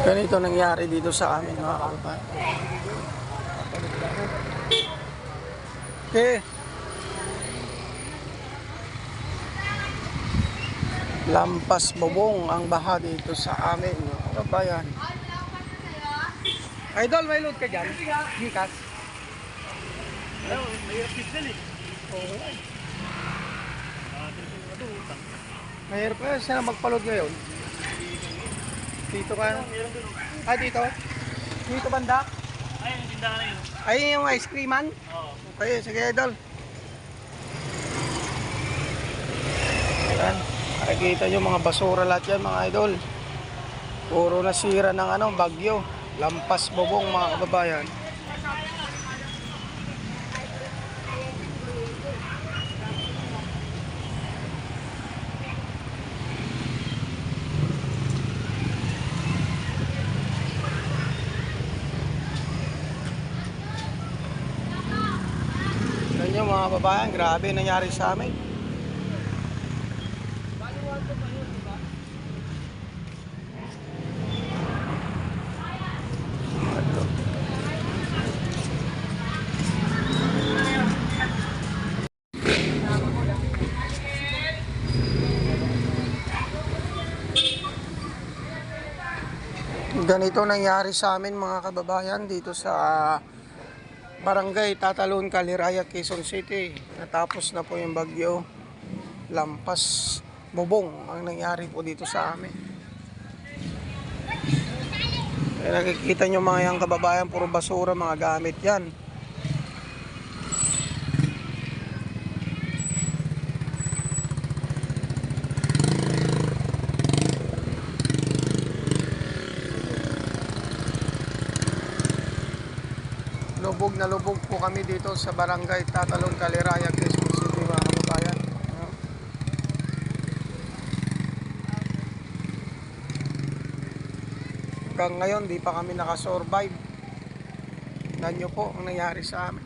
Ganito nangyari dito sa amin mga kababayan. Okay. Lampas bubong ang baha dito sa amin mga kababayan. Idol, may load ka dyan? Gikas? Mahirap pigil eh. Oo. Mahirap pa siya na magpa-load ngayon. Dito ka. Ah, dito? Dito banda? Ay, yung tindahan na yun. Ay, yung ice creaman? Oo. Okay, sige idol. Ayan. Nakikita nyo mga basura lahat yan mga idol. Puro nasira ng bagyo. Lampas bubong mga kababayan. Yan mga kababayan, grabe nangyari sa amin. Ganito nangyari sa amin mga kababayan dito sa Barangay Tatalon, Caliraya, Quezon City. Natapos na po yung bagyo. Lampas bubong ang nangyari po dito sa amin. Nakikita nyo mga yang kababayan, puro basura, mga gamit yan. Lubog na lubog po kami dito sa Barangay Tatalon, Caliraya, Quezon City mga kababayan. Hanggang ngayon di pa kami nakasurvive. Tingnan nyo po ang nangyari sa amin.